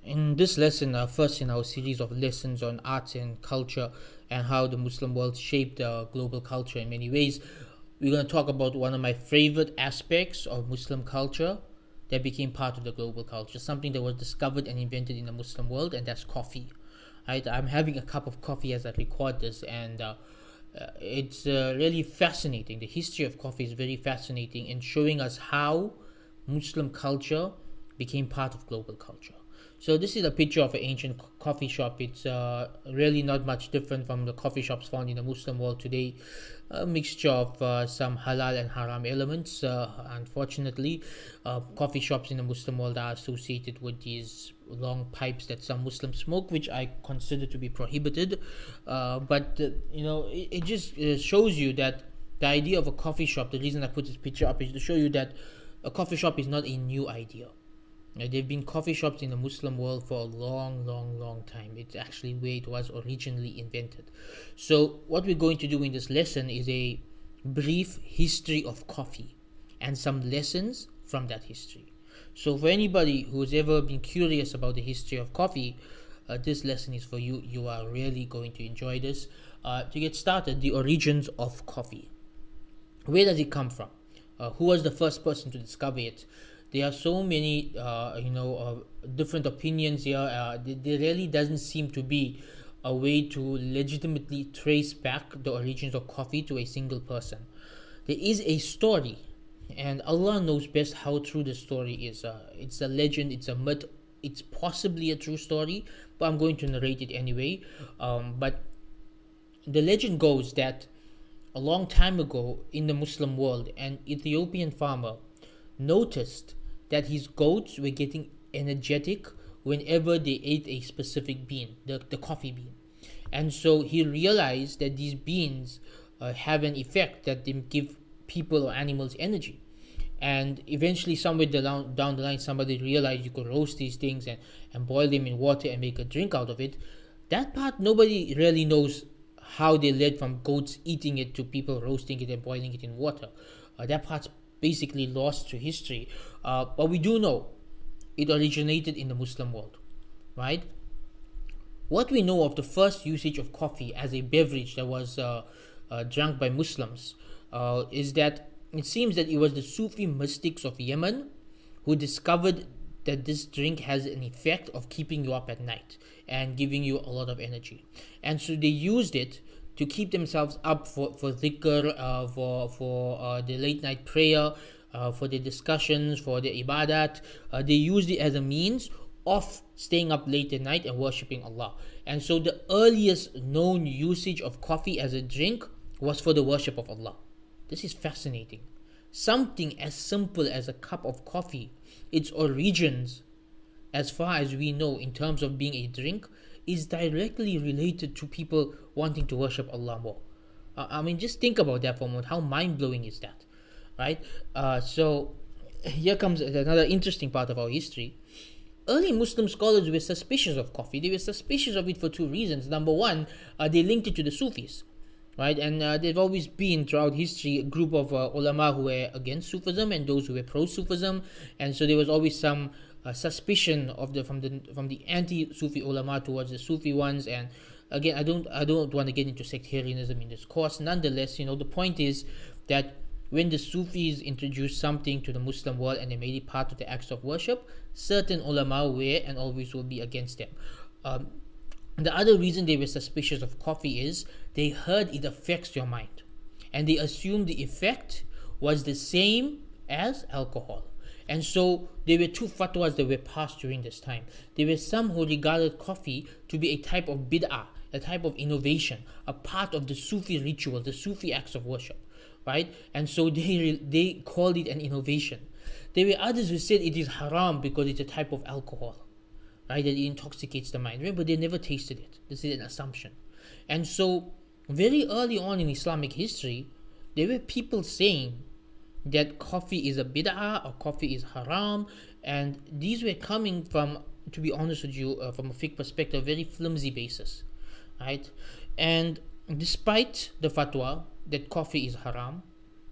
In this lesson, first in our series of lessons on arts and culture and how the Muslim world shaped global culture in many ways, we're going to talk about one of my favorite aspects of Muslim culture that became part of the global culture, something that was discovered and invented in the Muslim world, and that's coffee. Right? I'm having a cup of coffee as I record this, and it's really fascinating. The history of coffee is very fascinating in showing us how Muslim culture became part of global culture. So this is a picture of an ancient coffee shop. It's really not much different from the coffee shops found in the Muslim world today. A mixture of some halal and haram elements. Unfortunately, coffee shops in the Muslim world are associated with these long pipes that some Muslims smoke, which I consider to be prohibited. But it just shows you that the idea of a coffee shop, the reason I put this picture up is to show you that a coffee shop is not a new idea. There have been coffee shops in the Muslim world for a long time. It's actually where it was originally invented. So what we're going to do in this lesson is a brief history of coffee and some lessons from that history. So for anybody who's ever been curious about the history of coffee, this lesson is for you. You are really going to enjoy this. To get started, the origins of coffee. Where does it come from? Who was the first person to discover it? There are so many different opinions here. There really doesn't seem to be a way to legitimately trace back the origins of coffee to a single person. There is a story, and Allah knows best how true the story is. It's a legend, it's a myth, it's possibly a true story, but I'm going to narrate it anyway. But the legend goes that a long time ago in the Muslim world, an Ethiopian farmer noticed that his goats were getting energetic whenever they ate a specific bean, the coffee bean. And so he realized that these beans have an effect that they give people or animals energy. And eventually, somewhere down the line, somebody realized you could roast these things and boil them in water and make a drink out of it. That part, nobody really knows how they led from goats eating it to people roasting it and boiling it in water. That part's basically lost to history. But we do know it originated in the Muslim world, right? What we know of the first usage of coffee as a beverage that was drunk by Muslims is that it seems that it was the Sufi mystics of Yemen who discovered that this drink has an effect of keeping you up at night and giving you a lot of energy. And so they used it to keep themselves up for dhikr, for the late night prayer, for the discussions, for the ibadat. They used it as a means of staying up late at night and worshipping Allah. And so the earliest known usage of coffee as a drink was for the worship of Allah. This is fascinating. Something as simple as a cup of coffee, its origins, as far as we know in terms of being a drink, is directly related to people wanting to worship Allah more. I mean, just think about that for a moment. How mind-blowing is that, right? So here comes another interesting part of our history. Early Muslim scholars were suspicious of coffee. They were suspicious of it for two reasons. Number one, they linked it to the Sufis, right? And there've always been throughout history a group of ulama who were against Sufism and those who were pro-Sufism, and so there was always some suspicion of from the anti-Sufi ulama towards the Sufi ones. And again, I don't want to get into sectarianism in this course. Nonetheless, the point is that when the Sufis introduced something to the Muslim world and they made it part of the acts of worship, certain ulama were and always will be against them. The other reason they were suspicious of coffee is they heard it affects your mind, and they assumed the effect was the same as alcohol. And so there were two fatwas that were passed during this time. There were some who regarded coffee to be a type of bid'ah, a type of innovation, a part of the Sufi ritual, the Sufi acts of worship, right? And so they called it an innovation. There were others who said it is haram because it's a type of alcohol, right? That it intoxicates the mind. Remember, they never tasted it. This is an assumption. And so very early on in Islamic history, there were people saying that coffee is a bid'ah or coffee is haram, and these were coming from, to be honest with you, from a fiqh perspective, a very flimsy basis, right? And despite the fatwa that coffee is haram,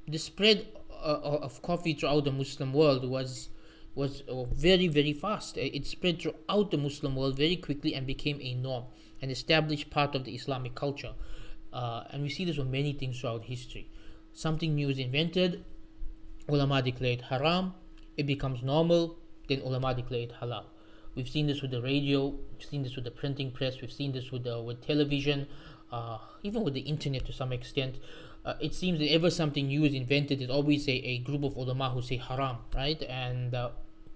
the spread of coffee throughout the Muslim world was was very, very fast. It spread throughout the Muslim world very quickly and became a norm, an established part of the Islamic culture. And we see this with many things throughout history. Something new is invented, ulama declare it haram, it becomes normal, then ulama declare it halal. We've seen this with the radio, we've seen this with the printing press, we've seen this with television, even with the internet to some extent. It seems that ever something new is invented, there's always a group of ulama who say haram, right? And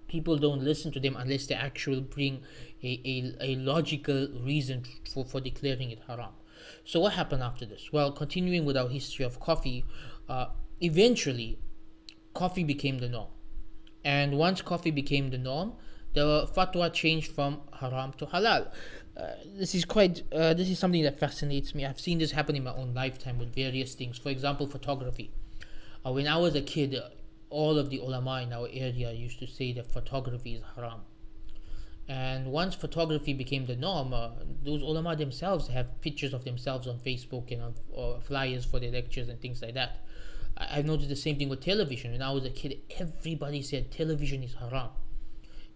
people don't listen to them unless they actually bring a logical reason for declaring it haram. So what happened after this? Well, continuing with our history of coffee, eventually coffee became the norm. And once coffee became the norm, the fatwa changed from haram to halal. This is something that fascinates me. I've seen this happen in my own lifetime with various things. For example, photography. When I was a kid, all of the ulama in our area used to say that photography is haram. And once photography became the norm, those ulama themselves have pictures of themselves on Facebook and or flyers for their lectures and things like that. I've noticed the same thing with television. When I was a kid, everybody said television is haram.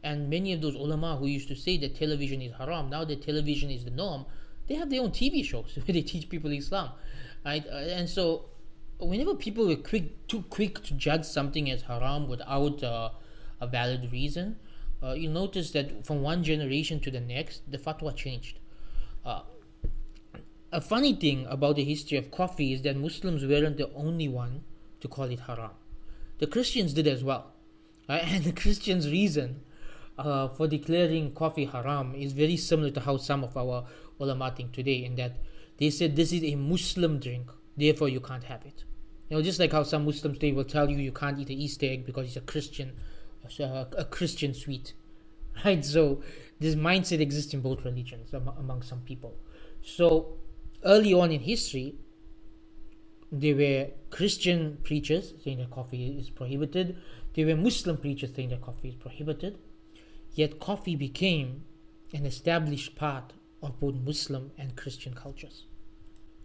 And many of those ulama who used to say that television is haram, now that television is the norm, they have their own TV shows where they teach people Islam, right? And so, whenever people were too quick to judge something as haram without a valid reason, you notice that from one generation to the next, the fatwa changed. A funny thing about the history of coffee is that Muslims weren't the only one to call it haram. The Christians did as well, right? And the Christians' reason for declaring coffee haram is very similar to how some of our ulama think today, in that they said this is a Muslim drink, therefore you can't have it. Just like how some Muslims today will tell you you can't eat an Easter egg because it's a Christian sweet, right? So this mindset exists in both religions among some people. So early on in history, there were Christian preachers saying that coffee is prohibited. There were Muslim preachers saying that coffee is prohibited. Yet coffee became an established part of both Muslim and Christian cultures.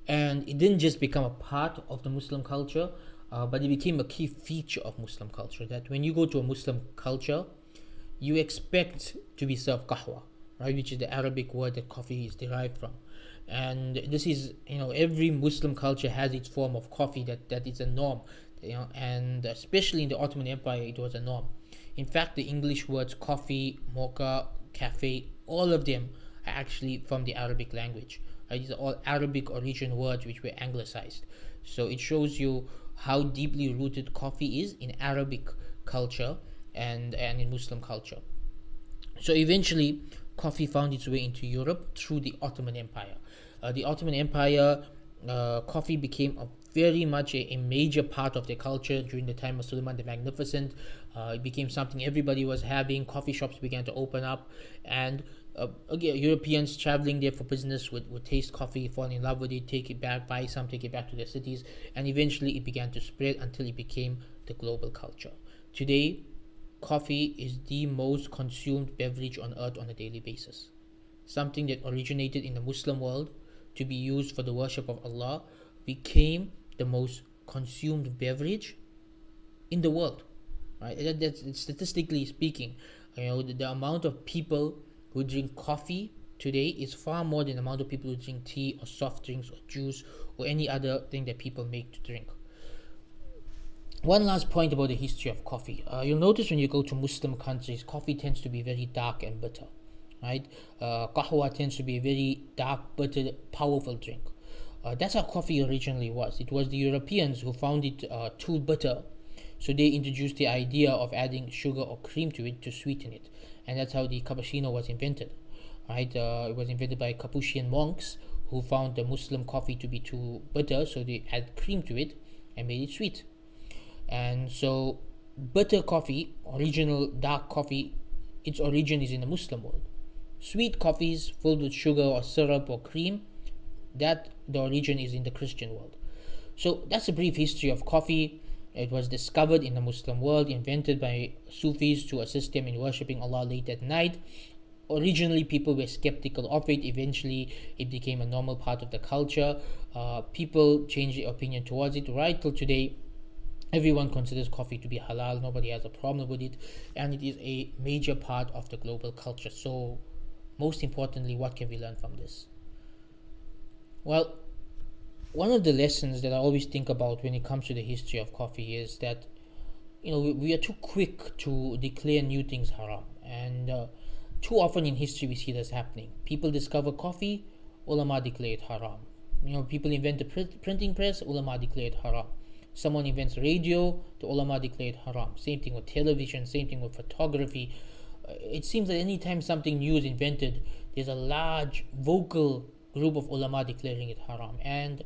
And it didn't just become a part of the Muslim culture, but it became a key feature of Muslim culture. That when you go to a Muslim culture, you expect to be served qahwa, right, which is the Arabic word that coffee is derived from. And this is, every Muslim culture has its form of coffee that is a norm, and especially in the Ottoman Empire, it was a norm. In fact, the English words coffee, mocha, cafe, all of them are actually from the Arabic language. Right? These are all Arabic origin words which were anglicized. So it shows you how deeply rooted coffee is in Arabic culture and in Muslim culture. So eventually, coffee found its way into Europe through the Ottoman Empire. The Ottoman Empire, coffee became very much a major part of their culture during the time of Suleiman the Magnificent. It became something everybody was having. Coffee shops began to open up, and again, Europeans traveling there for business would taste coffee, fall in love with it, take it back, buy some, take it back to their cities, and eventually it began to spread until it became the global culture. Today, coffee is the most consumed beverage on earth on a daily basis. Something that originated in the Muslim world to be used for the worship of Allah became the most consumed beverage in the world, right? That's statistically speaking. The amount of people who drink coffee today is far more than the amount of people who drink tea or soft drinks or juice or any other thing that people make to drink. One last point about the history of coffee. You'll notice when you go to Muslim countries, coffee tends to be very dark and bitter, right? Qahwa tends to be a very dark, bitter, powerful drink. That's how coffee originally was. It was the Europeans who found it too bitter, so they introduced the idea of adding sugar or cream to it to sweeten it, and that's how the cappuccino was invented. Right? It was invented by Capuchin monks who found the Muslim coffee to be too bitter, so they added cream to it and made it sweet. And so, bitter coffee, original dark coffee, its origin is in the Muslim world. Sweet coffees filled with sugar or syrup or cream, that the origin is in the Christian world. So that's a brief history of coffee. It was discovered in the Muslim world, invented by Sufis to assist them in worshipping Allah late at night. Originally, people were skeptical of it. Eventually, it became a normal part of the culture. People changed their opinion towards it. Right till today, Everyone considers coffee to be halal, nobody has a problem with it, and it is a major part of the global culture. So, most importantly, what can we learn from this? Well, one of the lessons that I always think about when it comes to the history of coffee is that we are too quick to declare new things haram, and too often in history we see this happening. People discover coffee, ulama declare it haram. People invent the printing press, ulama declare it haram. Someone invents radio, the ulama declare it haram. Same thing with television, same thing with photography. It seems that anytime something new is invented, there's a large vocal group of ulama declaring it haram. And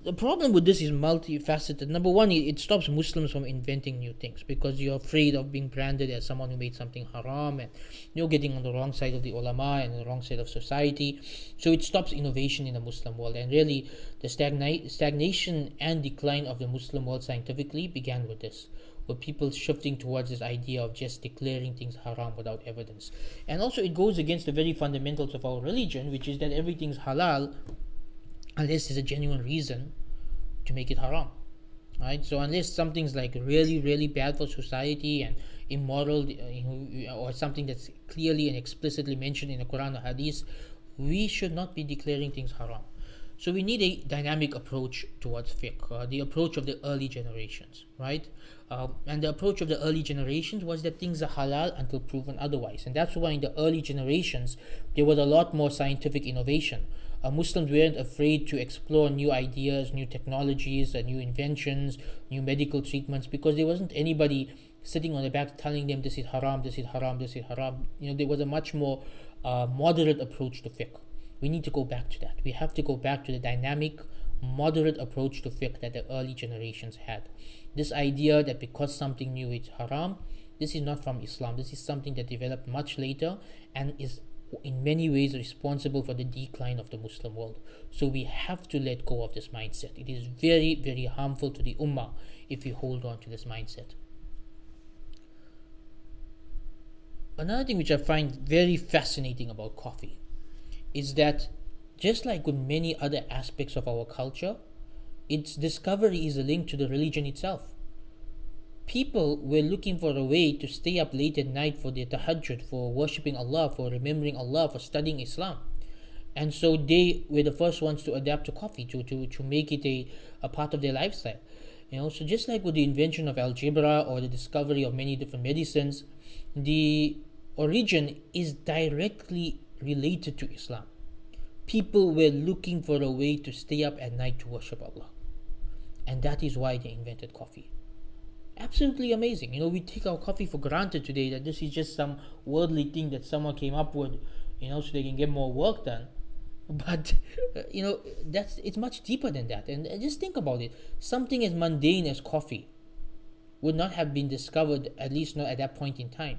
the problem with this is multifaceted. Number one, it stops Muslims from inventing new things because you're afraid of being branded as someone who made something haram, and you're getting on the wrong side of the ulama and the wrong side of society. So it stops innovation in the Muslim world. And really, the stagnation and decline of the Muslim world scientifically began with this, with people shifting towards this idea of just declaring things haram without evidence. And also, it goes against the very fundamentals of our religion, which is that everything's halal unless there's a genuine reason to make it haram, right? So unless something's like really, really bad for society and immoral, or something that's clearly and explicitly mentioned in the Quran or Hadith, we should not be declaring things haram. So we need a dynamic approach towards fiqh, the approach of the early generations, right? And the approach of the early generations was that things are halal until proven otherwise. And that's why in the early generations, there was a lot more scientific innovation. Muslims weren't afraid to explore new ideas, new technologies, new inventions, new medical treatments, because there wasn't anybody sitting on the back telling them this is haram, this is haram, this is haram. There was a much more moderate approach to fiqh. We need to go back to that. We have to go back to the dynamic, moderate approach to fiqh that the early generations had. This idea that because something new is haram, this is not from Islam. This is something that developed much later and is in many ways responsible for the decline of the Muslim world. So we have to let go of this mindset. It is very, very harmful to the ummah if we hold on to this mindset. Another thing which I find very fascinating about coffee is that, just like with many other aspects of our culture, its discovery is a link to the religion itself. People were looking for a way to stay up late at night for their tahajjud, for worshipping Allah, for remembering Allah, for studying Islam. And so they were the first ones to adapt to coffee, to make it a part of their lifestyle. So just like with the invention of algebra or the discovery of many different medicines, the origin is directly related to Islam. People were looking for a way to stay up at night to worship Allah. And that is why they invented coffee. Absolutely amazing. We take our coffee for granted today, that this is just some worldly thing that someone came up with, so they can get more work done. But, it's much deeper than that. And just think about it. Something as mundane as coffee would not have been discovered, at least not at that point in time,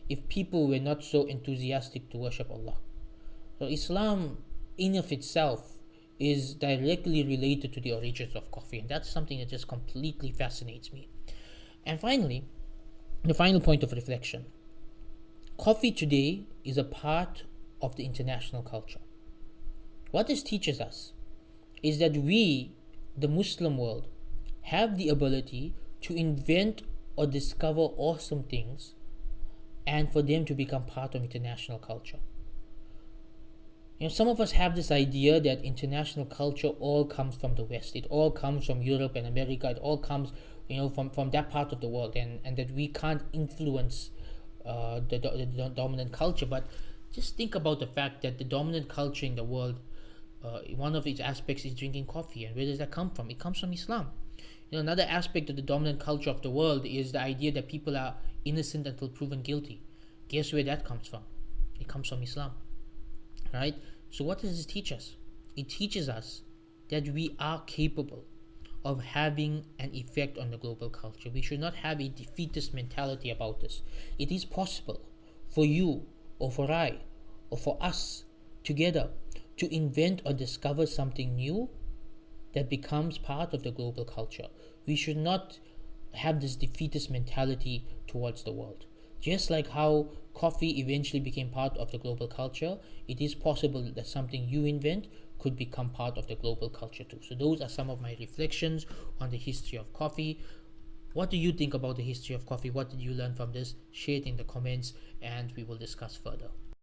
if people were not so enthusiastic to worship Allah. So Islam in of itself is directly related to the origins of coffee, and that's something that just completely fascinates me. And finally, the final point of reflection. Coffee today is a part of the international culture. What this teaches us is that we, the Muslim world, have the ability to invent or discover awesome things and for them to become part of international culture. Some of us have this idea that international culture all comes from the West. It all comes from Europe and America. It all comes, from that part of the world, and that we can't influence the dominant culture. But just think about the fact that the dominant culture in the world, one of its aspects is drinking coffee. And where does that come from? It comes from Islam. Another aspect of the dominant culture of the world is the idea that people are innocent until proven guilty. Guess where that comes from? It comes from Islam. Right? So what does this teach us? It teaches us that we are capable of having an effect on the global culture. We should not have a defeatist mentality about this. It is possible for you or for I or for us together to invent or discover something new that becomes part of the global culture. We should not have this defeatist mentality towards the world. Just like how coffee eventually became part of the global culture, it is possible that something you invent could become part of the global culture too. So those are some of my reflections on the history of coffee. What do you think about the history of coffee? What did you learn from this? Share it in the comments and we will discuss further.